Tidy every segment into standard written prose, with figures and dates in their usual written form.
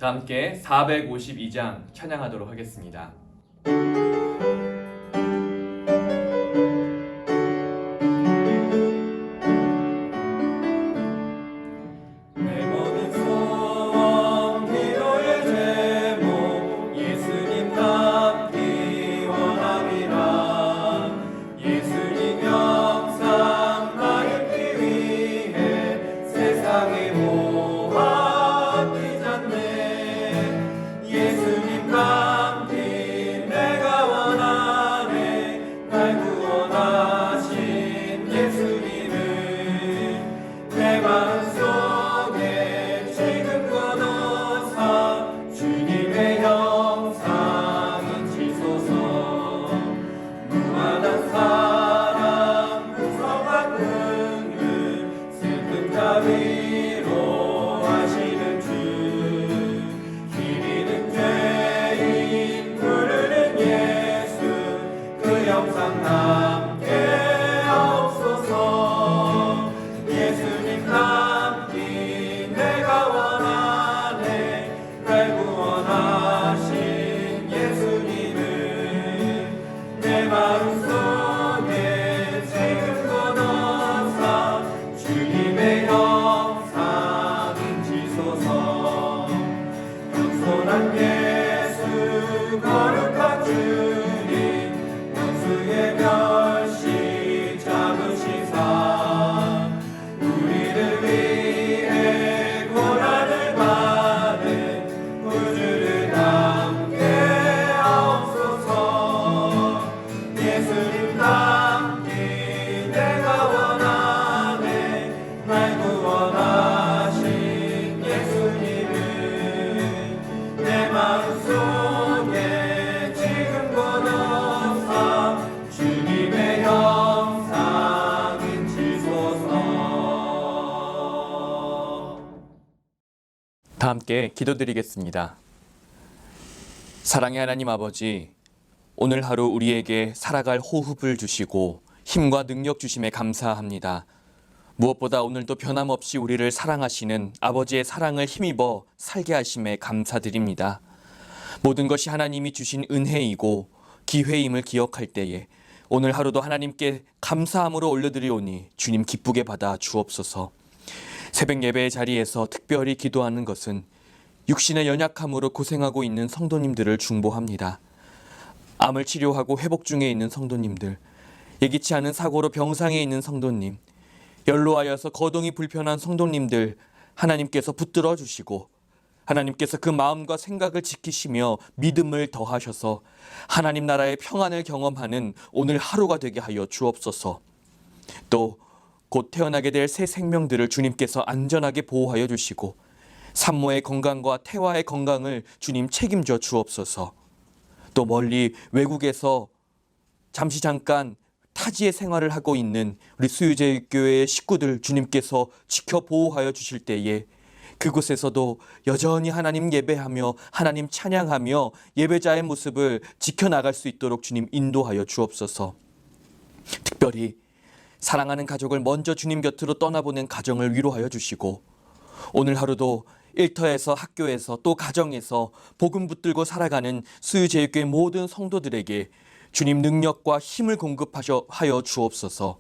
다 함께 452장 찬양하도록 하겠습니다. 다 함께 기도드리겠습니다. 사랑의 하나님 아버지, 오늘 하루 우리에게 살아갈 호흡을 주시고 힘과 능력 주심에 감사합니다. 무엇보다 오늘도 변함없이 우리를 사랑하시는 아버지의 사랑을 힘입어 살게 하심에 감사드립니다. 모든 것이 하나님이 주신 은혜이고 기회임을 기억할 때에 오늘 하루도 하나님께 감사함으로 올려드리오니 주님 기쁘게 받아 주옵소서. 새벽 예배의 자리에서 특별히 기도하는 것은 육신의 연약함으로 고생하고 있는 성도님들을 중보합니다. 암을 치료하고 회복 중에 있는 성도님들, 예기치 않은 사고로 병상에 있는 성도님, 연로하여서 거동이 불편한 성도님들 하나님께서 붙들어 주시고 하나님께서 그 마음과 생각을 지키시며 믿음을 더하셔서 하나님 나라의 평안을 경험하는 오늘 하루가 되게 하여 주옵소서. 또 곧 태어나게 될 새 생명들을 주님께서 안전하게 보호하여 주시고 산모의 건강과 태와의 건강을 주님 책임져 주옵소서. 또 멀리 외국에서 잠깐 타지의 생활을 하고 있는 우리 수유제교회의 식구들 주님께서 지켜 보호하여 주실 때에 그곳에서도 여전히 하나님 예배하며 하나님 찬양하며 예배자의 모습을 지켜나갈 수 있도록 주님 인도하여 주옵소서. 특별히 사랑하는 가족을 먼저 주님 곁으로 떠나보낸 가정을 위로하여 주시고 오늘 하루도 일터에서 학교에서 또 가정에서 복음 붙들고 살아가는 수유제일교회 모든 성도들에게 주님 능력과 힘을 공급하여 주옵소서.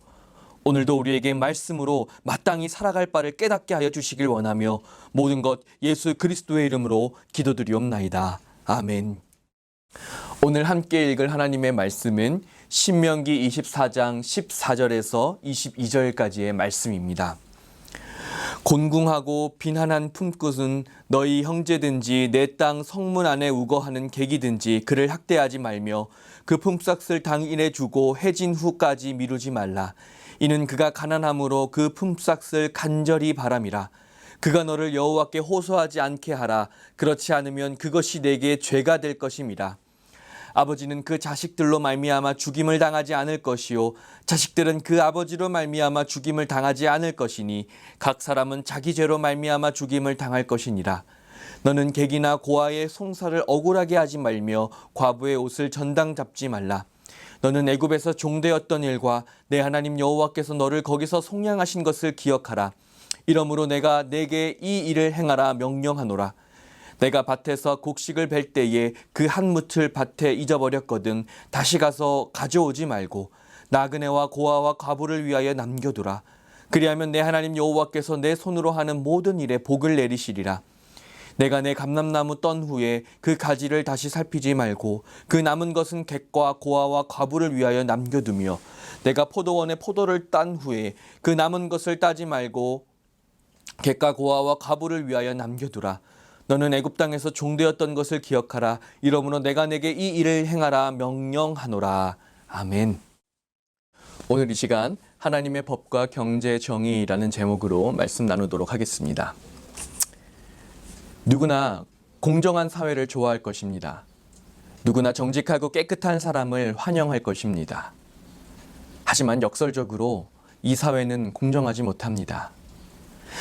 오늘도 우리에게 말씀으로 마땅히 살아갈 바를 깨닫게 하여 주시길 원하며 모든 것 예수 그리스도의 이름으로 기도드리옵나이다. 아멘. 오늘 함께 읽을 하나님의 말씀은 신명기 24장 14절에서 22절까지의 말씀입니다. 곤궁하고 빈한한 품꾼은 너희 형제든지 내 땅 성문 안에 우거하는 객이든지 그를 학대하지 말며 그 품삯을 당일에 주고 해진 후까지 미루지 말라. 이는 그가 가난함으로 그 품삯을 간절히 바람이라. 그가 너를 여호와께 호소하지 않게 하라. 그렇지 않으면 그것이 내게 죄가 될 것임이라. 아버지는 그 자식들로 말미암아 죽임을 당하지 않을 것이요 자식들은 그 아버지로 말미암아 죽임을 당하지 않을 것이니 각 사람은 자기 죄로 말미암아 죽임을 당할 것이니라. 너는 객이나 고아의 송사를 억울하게 하지 말며 과부의 옷을 전당 잡지 말라. 너는 애굽에서 종되었던 일과 내 하나님 여호와께서 너를 거기서 속량하신 것을 기억하라. 이러므로 내가 내게 이 일을 행하라 명령하노라. 내가 밭에서 곡식을 벨 때에 그 한 뭇을 밭에 잊어버렸거든 다시 가서 가져오지 말고 나그네와 고아와 과부를 위하여 남겨두라. 그리하면 내 하나님 여호와께서 내 손으로 하는 모든 일에 복을 내리시리라. 내가 내 감람나무 떤 후에 그 가지를 다시 살피지 말고 그 남은 것은 객과 고아와 과부를 위하여 남겨두며 내가 포도원에 포도를 딴 후에 그 남은 것을 따지 말고 객과 고아와 과부를 위하여 남겨두라. 너는 애굽 땅에서 종되었던 것을 기억하라. 이러므로 내가 내게 이 일을 행하라 명령하노라. 아멘. 오늘 이 시간 하나님의 법과 경제 정의라는 제목으로 말씀 나누도록 하겠습니다. 누구나 공정한 사회를 좋아할 것입니다. 누구나 정직하고 깨끗한 사람을 환영할 것입니다. 하지만 역설적으로 이 사회는 공정하지 못합니다.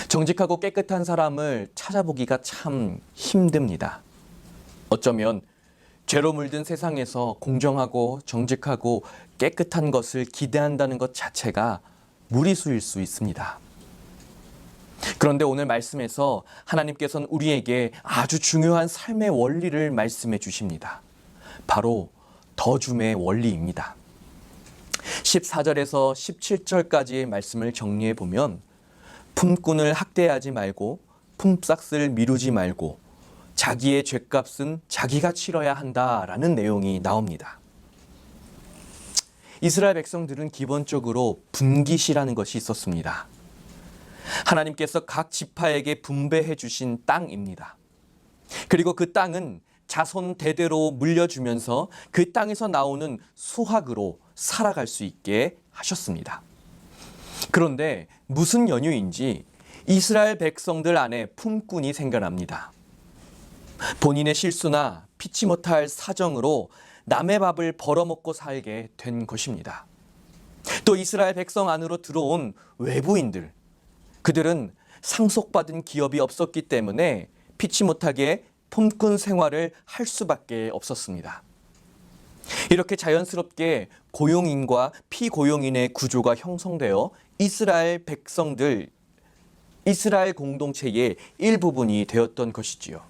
정직하고 깨끗한 사람을 찾아보기가 참 힘듭니다. 어쩌면 죄로 물든 세상에서 공정하고 정직하고 깨끗한 것을 기대한다는 것 자체가 무리수일 수 있습니다. 그런데 오늘 말씀에서 하나님께서는 우리에게 아주 중요한 삶의 원리를 말씀해 주십니다. 바로 더 줌의 원리입니다. 14절에서 17절까지의 말씀을 정리해 보면 품꾼을 학대하지 말고 품삯을 미루지 말고 자기의 죗값은 자기가 치러야 한다라는 내용이 나옵니다. 이스라엘 백성들은 기본적으로 분깃이라는 것이 있었습니다. 하나님께서 각 지파에게 분배해 주신 땅입니다. 그리고 그 땅은 자손 대대로 물려주면서 그 땅에서 나오는 수확으로 살아갈 수 있게 하셨습니다. 그런데 무슨 연유인지 이스라엘 백성들 안에 품꾼이 생겨납니다. 본인의 실수나 피치 못할 사정으로 남의 밥을 벌어먹고 살게 된 것입니다. 또 이스라엘 백성 안으로 들어온 외부인들, 그들은 상속받은 기업이 없었기 때문에 피치 못하게 품꾼 생활을 할 수밖에 없었습니다. 이렇게 자연스럽게 고용인과 피고용인의 구조가 형성되어 이스라엘 백성들, 이스라엘 공동체의 일부분이 되었던 것이지요.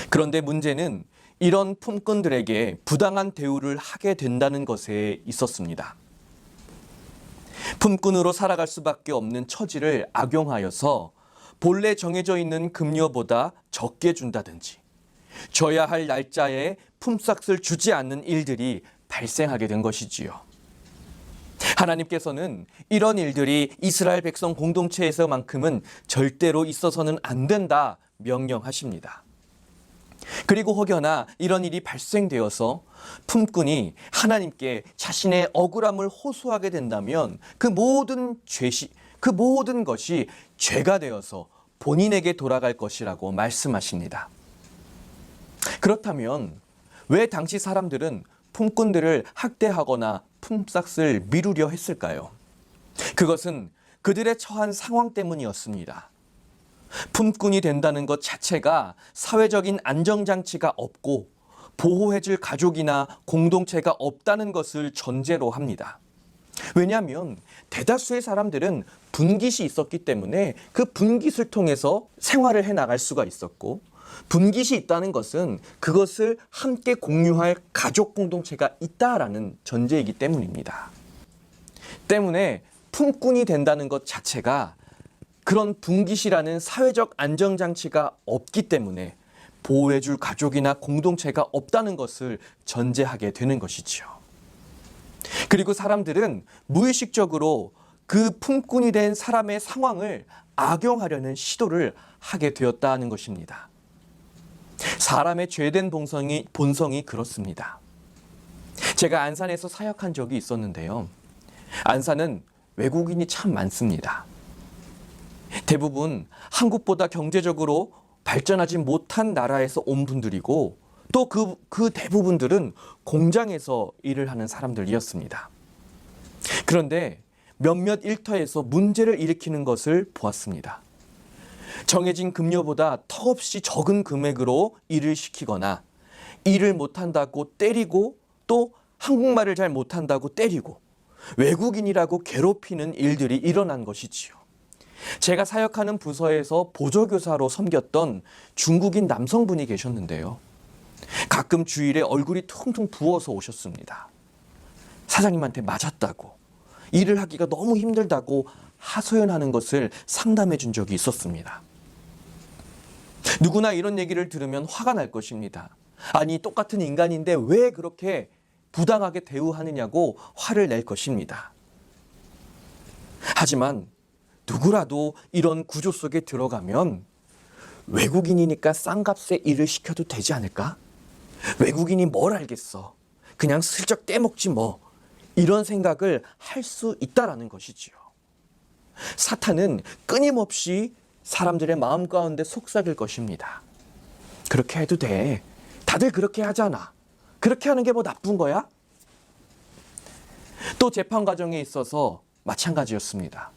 그런데 문제는 이런 품꾼들에게 부당한 대우를 하게 된다는 것에 있었습니다. 품꾼으로 살아갈 수밖에 없는 처지를 악용하여서 본래 정해져 있는 급료보다 적게 준다든지 줘야 할 날짜에 품삯을 주지 않는 일들이 발생하게 된 것이지요. 하나님께서는 이런 일들이 이스라엘 백성 공동체에서만큼은 절대로 있어서는 안 된다 명령하십니다. 그리고 혹여나 이런 일이 발생되어서 품꾼이 하나님께 자신의 억울함을 호소하게 된다면 그 모든 것이 죄가 되어서 본인에게 돌아갈 것이라고 말씀하십니다. 그렇다면 왜 당시 사람들은 품꾼들을 학대하거나 품삯을 미루려 했을까요? 그것은 그들의 처한 상황 때문이었습니다. 품꾼이 된다는 것 자체가 사회적인 안정장치가 없고 보호해줄 가족이나 공동체가 없다는 것을 전제로 합니다. 왜냐하면 대다수의 사람들은 분깃이 있었기 때문에 그 분깃을 통해서 생활을 해나갈 수가 있었고, 분깃이 있다는 것은 그것을 함께 공유할 가족 공동체가 있다라는 전제이기 때문입니다. 때문에 품꾼이 된다는 것 자체가 그런 분깃이라는 사회적 안정장치가 없기 때문에 보호해줄 가족이나 공동체가 없다는 것을 전제하게 되는 것이지요. 그리고 사람들은 무의식적으로 그 품꾼이 된 사람의 상황을 악용하려는 시도를 하게 되었다는 것입니다. 사람의 죄된 본성이 그렇습니다. 제가 안산에서 사역한 적이 있었는데요. 안산은 외국인이 참 많습니다. 대부분 한국보다 경제적으로 발전하지 못한 나라에서 온 분들이고 또 그 대부분들은 공장에서 일을 하는 사람들이었습니다. 그런데 몇몇 일터에서 문제를 일으키는 것을 보았습니다. 정해진 급료보다 턱없이 적은 금액으로 일을 시키거나 일을 못한다고 때리고 또 한국말을 잘 못한다고 때리고 외국인이라고 괴롭히는 일들이 일어난 것이지요. 제가 사역하는 부서에서 보조교사로 섬겼던 중국인 남성분이 계셨는데요. 가끔 주일에 얼굴이 퉁퉁 부어서 오셨습니다. 사장님한테 맞았다고, 일을 하기가 너무 힘들다고 하소연하는 것을 상담해 준 적이 있었습니다. 누구나 이런 얘기를 들으면 화가 날 것입니다. 아니, 똑같은 인간인데 왜 그렇게 부당하게 대우하느냐고 화를 낼 것입니다. 하지만 누구라도 이런 구조 속에 들어가면 외국인이니까 싼값에 일을 시켜도 되지 않을까? 외국인이 뭘 알겠어. 그냥 슬쩍 떼먹지 뭐. 이런 생각을 할 수 있다라는 것이지요. 사탄은 끊임없이 사람들의 마음 가운데 속삭일 것입니다. 그렇게 해도 돼. 다들 그렇게 하잖아. 그렇게 하는 게 뭐 나쁜 거야? 또 재판 과정에 있어서 마찬가지였습니다.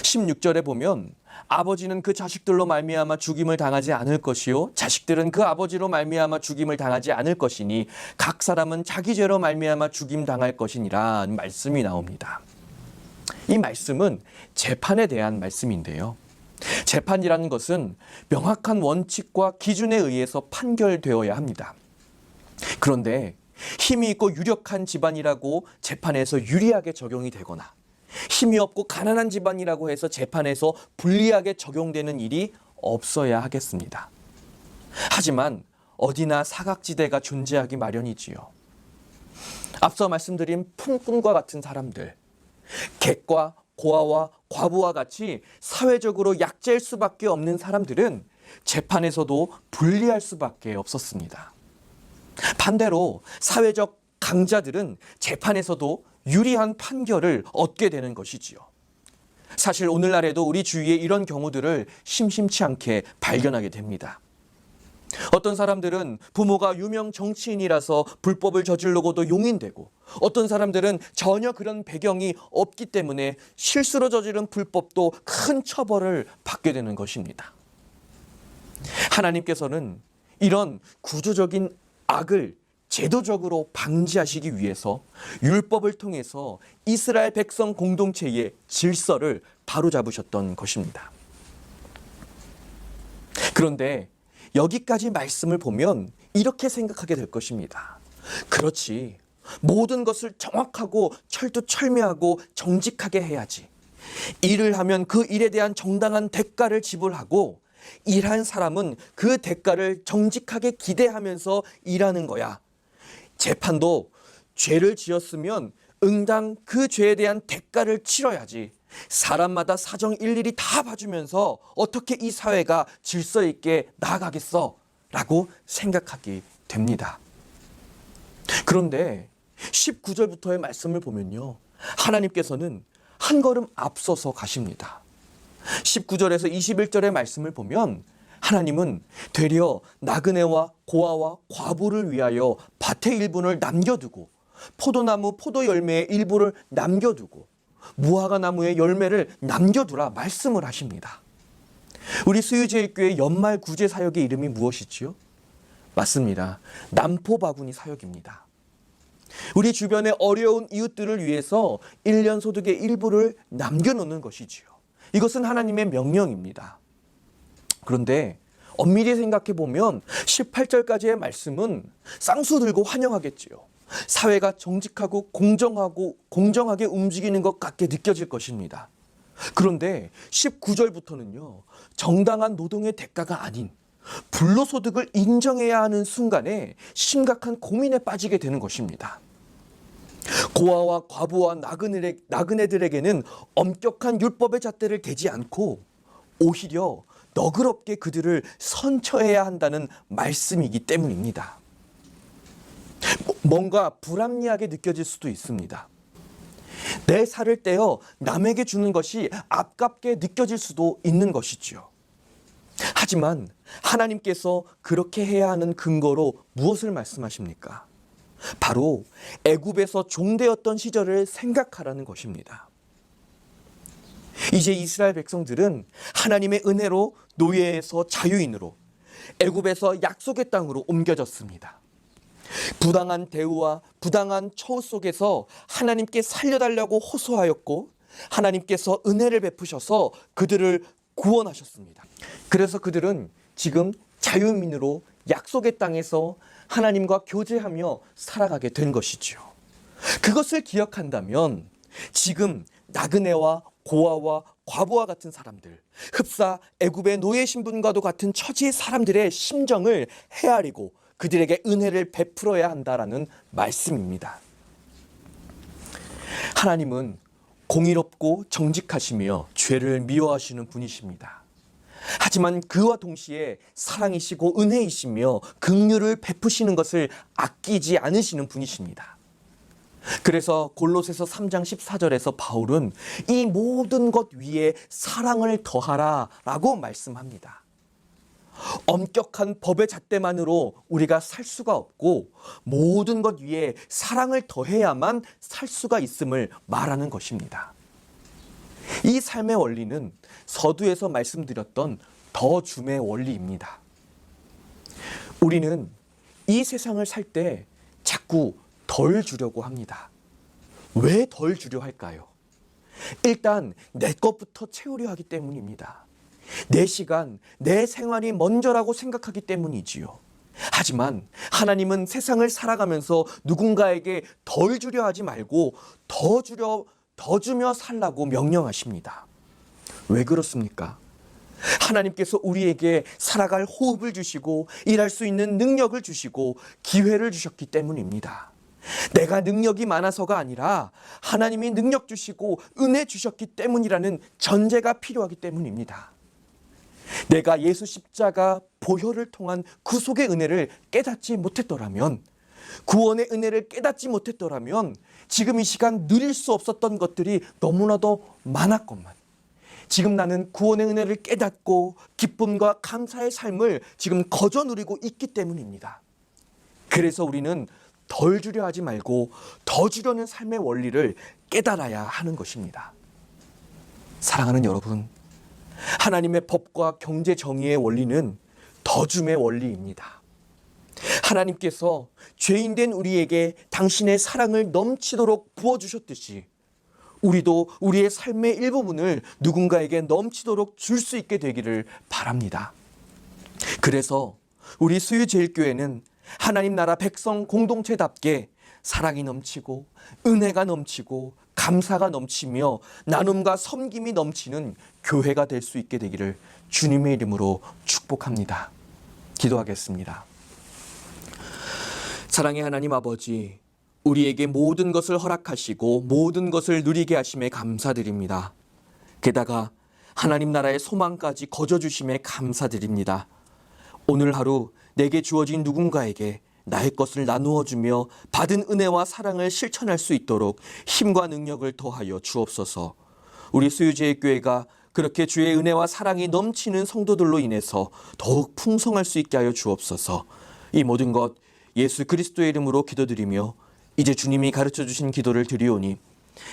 16절에 보면 아버지는 그 자식들로 말미암아 죽임을 당하지 않을 것이요 자식들은 그 아버지로 말미암아 죽임을 당하지 않을 것이니 각 사람은 자기 죄로 말미암아 죽임 당할 것이니라 말씀이 나옵니다. 이 말씀은 재판에 대한 말씀인데요. 재판이라는 것은 명확한 원칙과 기준에 의해서 판결되어야 합니다. 그런데 힘이 있고 유력한 집안이라고 재판에서 유리하게 적용이 되거나 힘이 없고 가난한 집안이라고 해서 재판에서 불리하게 적용되는 일이 없어야 하겠습니다. 하지만 어디나 사각지대가 존재하기 마련이지요. 앞서 말씀드린 품꾼과 같은 사람들, 객과 고아와 과부와 같이 사회적으로 약자일 수밖에 없는 사람들은 재판에서도 불리할 수밖에 없었습니다. 반대로 사회적 강자들은 재판에서도 유리한 판결을 얻게 되는 것이지요. 사실 오늘날에도 우리 주위에 이런 경우들을 심심치 않게 발견하게 됩니다. 어떤 사람들은 부모가 유명 정치인이라서 불법을 저지르고도 용인되고, 어떤 사람들은 전혀 그런 배경이 없기 때문에 실수로 저지른 불법도 큰 처벌을 받게 되는 것입니다. 하나님께서는 이런 구조적인 악을 제도적으로 방지하시기 위해서 율법을 통해서 이스라엘 백성 공동체의 질서를 바로잡으셨던 것입니다. 그런데 여기까지 말씀을 보면 이렇게 생각하게 될 것입니다. 그렇지, 모든 것을 정확하고 철두철미하고 정직하게 해야지. 일을 하면 그 일에 대한 정당한 대가를 지불하고, 일한 사람은 그 대가를 정직하게 기대하면서 일하는 거야. 재판도 죄를 지었으면 응당 그 죄에 대한 대가를 치러야지. 사람마다 사정 일일이 다 봐주면서 어떻게 이 사회가 질서 있게 나아가겠어? 라고 생각하게 됩니다. 그런데 19절부터의 말씀을 보면요, 하나님께서는 한 걸음 앞서서 가십니다. 19절에서 21절의 말씀을 보면 하나님은 되려 나그네와 고아와 과부를 위하여 밭의 일부를 남겨두고 포도나무 포도 열매의 일부를 남겨두고 무화과 나무의 열매를 남겨두라 말씀을 하십니다. 우리 수유제일교회 연말 구제 사역의 이름이 무엇이지요? 맞습니다. 남포바구니 사역입니다. 우리 주변의 어려운 이웃들을 위해서 1년 소득의 일부를 남겨놓는 것이지요. 이것은 하나님의 명령입니다. 그런데 엄밀히 생각해 보면 18절까지의 말씀은 쌍수 들고 환영하겠지요. 사회가 정직하고 공정하게 움직이는 것 같게 느껴질 것입니다. 그런데 19절부터는요, 정당한 노동의 대가가 아닌 불로소득을 인정해야 하는 순간에 심각한 고민에 빠지게 되는 것입니다. 고아와 과부와 나그네들에게는 엄격한 율법의 잣대를 대지 않고 오히려 너그럽게 그들을 선처해야 한다는 말씀이기 때문입니다. 뭔가 불합리하게 느껴질 수도 있습니다. 내 살을 떼어 남에게 주는 것이 아깝게 느껴질 수도 있는 것이지요. 하지만 하나님께서 그렇게 해야 하는 근거로 무엇을 말씀하십니까? 바로 애굽에서 종되었던 시절을 생각하라는 것입니다. 이제 이스라엘 백성들은 하나님의 은혜로 노예에서 자유인으로 애굽에서 약속의 땅으로 옮겨졌습니다. 부당한 대우와 부당한 처우 속에서 하나님께 살려달라고 호소하였고, 하나님께서 은혜를 베푸셔서 그들을 구원하셨습니다. 그래서 그들은 지금 자유민으로 약속의 땅에서 하나님과 교제하며 살아가게 된 것이지요. 그것을 기억한다면 지금 나그네와 고아와 과부와 같은 사람들, 흡사 애굽의 노예 신분과도 같은 처지의 사람들의 심정을 헤아리고 그들에게 은혜를 베풀어야 한다라는 말씀입니다. 하나님은 공의롭고 정직하시며 죄를 미워하시는 분이십니다. 하지만 그와 동시에 사랑이시고 은혜이시며 긍휼을 베푸시는 것을 아끼지 않으시는 분이십니다. 그래서 골로새서 3장 14절에서 바울은 이 모든 것 위에 사랑을 더하라 라고 말씀합니다. 엄격한 법의 잣대만으로 우리가 살 수가 없고 모든 것 위에 사랑을 더해야만 살 수가 있음을 말하는 것입니다. 이 삶의 원리는 서두에서 말씀드렸던 더 줌의 원리입니다. 우리는 이 세상을 살 때 자꾸 덜 주려고 합니다. 왜 덜 주려 할까요? 일단 내 것부터 채우려 하기 때문입니다. 내 시간, 내 생활이 먼저라고 생각하기 때문이지요. 하지만 하나님은 세상을 살아가면서 누군가에게 덜 주려 하지 말고 더 주며 살라고 명령하십니다. 왜 그렇습니까? 하나님께서 우리에게 살아갈 호흡을 주시고 일할 수 있는 능력을 주시고 기회를 주셨기 때문입니다. 내가 능력이 많아서가 아니라 하나님이 능력 주시고 은혜 주셨기 때문이라는 전제가 필요하기 때문입니다. 내가 예수 십자가 보혈을 통한 구속의 은혜를 깨닫지 못했더라면, 구원의 은혜를 깨닫지 못했더라면 지금 이 시간 누릴 수 없었던 것들이 너무나도 많았건만, 지금 나는 구원의 은혜를 깨닫고 기쁨과 감사의 삶을 지금 거저 누리고 있기 때문입니다. 그래서 우리는 덜 주려 하지 말고 더 주려는 삶의 원리를 깨달아야 하는 것입니다. 사랑하는 여러분, 하나님의 법과 경제 정의의 원리는 더 줌의 원리입니다. 하나님께서 죄인된 우리에게 당신의 사랑을 넘치도록 부어주셨듯이 우리도 우리의 삶의 일부분을 누군가에게 넘치도록 줄 수 있게 되기를 바랍니다. 그래서 우리 수유제일교회는 하나님 나라 백성 공동체답게 사랑이 넘치고 은혜가 넘치고 감사가 넘치며 나눔과 섬김이 넘치는 교회가 될 수 있게 되기를 주님의 이름으로 축복합니다. 기도하겠습니다. 사랑의 하나님 아버지, 우리에게 모든 것을 허락하시고 모든 것을 누리게 하심에 감사드립니다. 게다가 하나님 나라의 소망까지 거저주심에 감사드립니다. 오늘 하루 내게 주어진 누군가에게 나의 것을 나누어 주며 받은 은혜와 사랑을 실천할 수 있도록 힘과 능력을 더하여 주옵소서. 우리 수유제일교회가 그렇게 주의 은혜와 사랑이 넘치는 성도들로 인해서 더욱 풍성할 수 있게 하여 주옵소서. 이 모든 것 예수 그리스도의 이름으로 기도드리며 이제 주님이 가르쳐 주신 기도를 드리오니,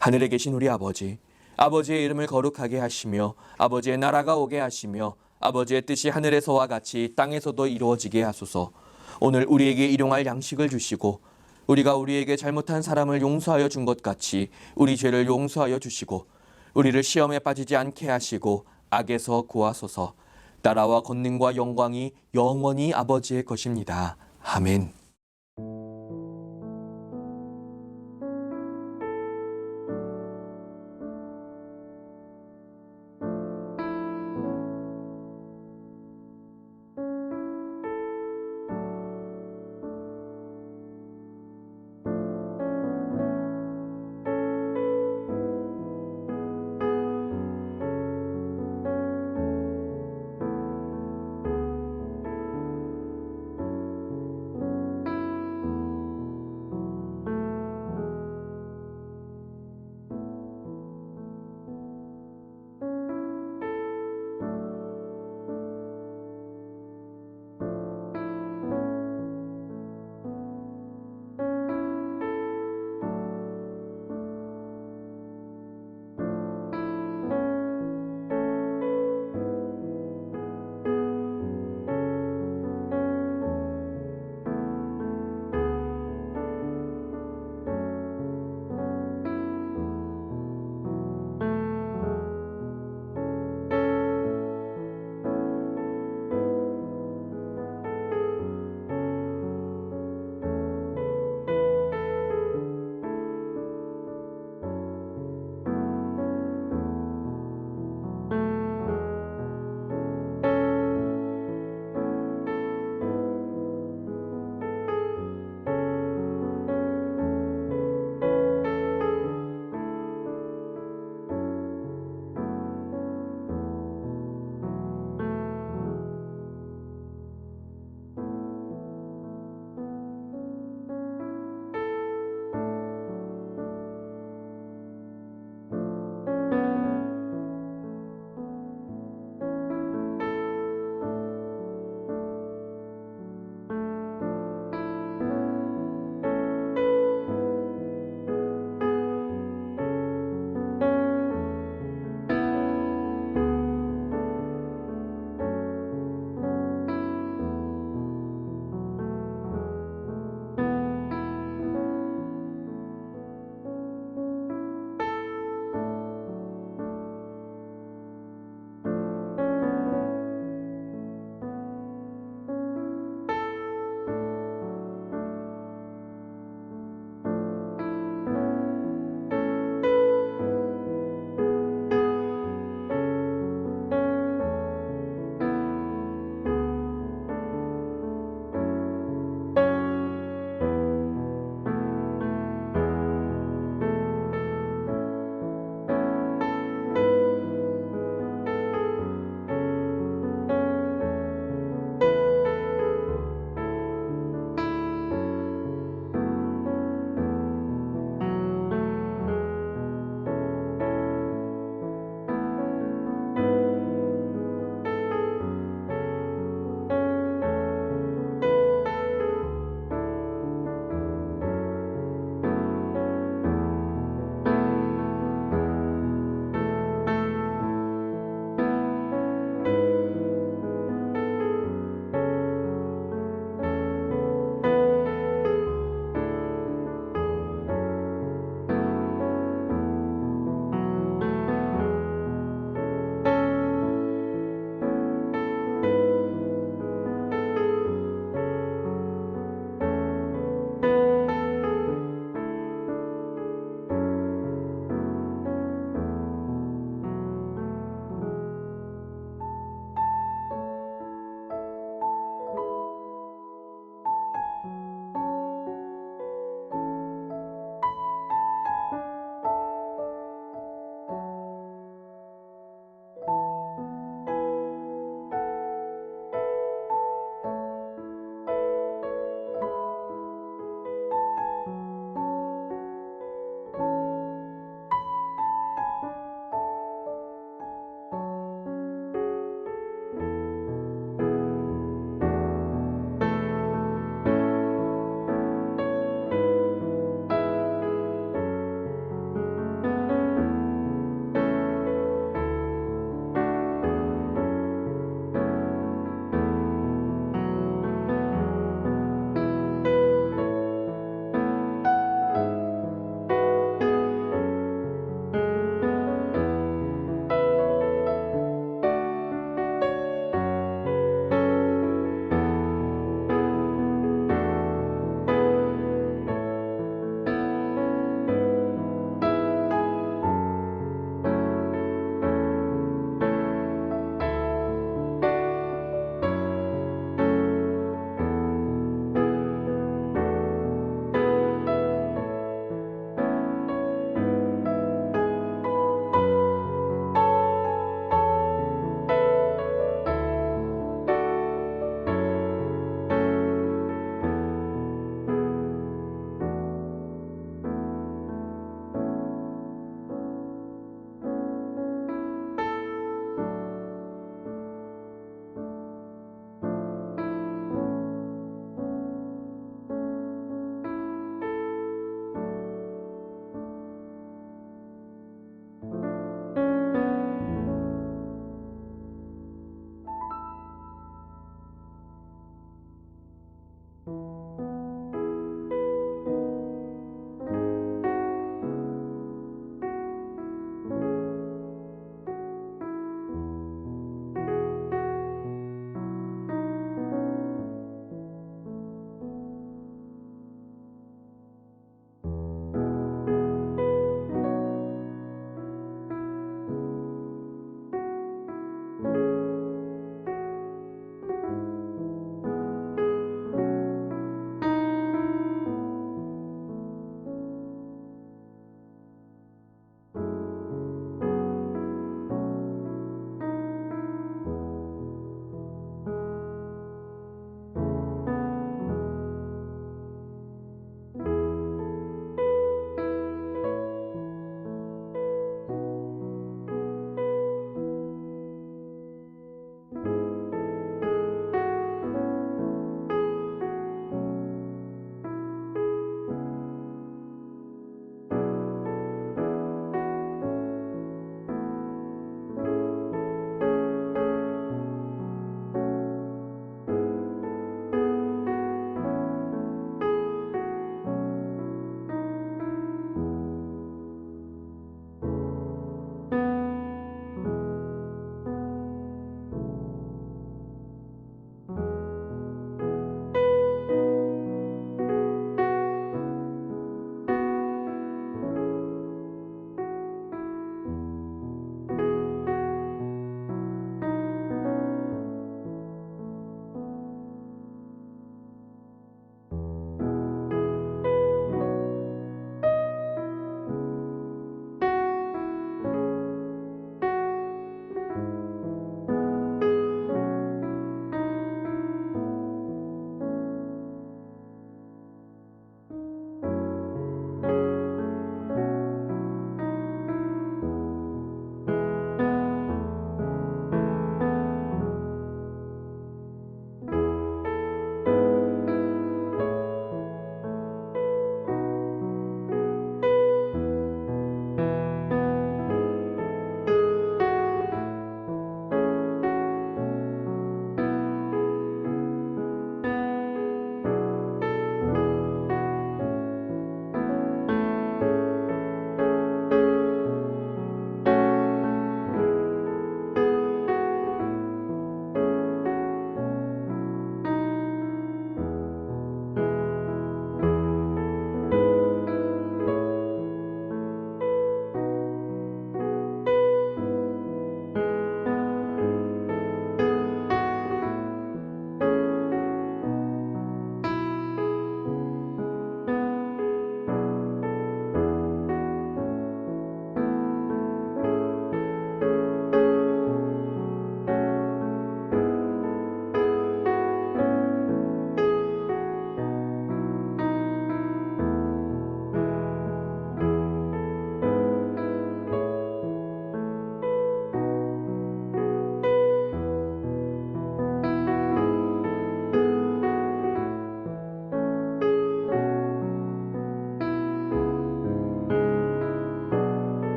하늘에 계신 우리 아버지, 아버지의 이름을 거룩하게 하시며 아버지의 나라가 오게 하시며 아버지의 뜻이 하늘에서와 같이 땅에서도 이루어지게 하소서. 오늘 우리에게 일용할 양식을 주시고 우리가 우리에게 잘못한 사람을 용서하여 준 것 같이 우리 죄를 용서하여 주시고 우리를 시험에 빠지지 않게 하시고 악에서 구하소서. 나라와 권능과 영광이 영원히 아버지의 것입니다. 아멘.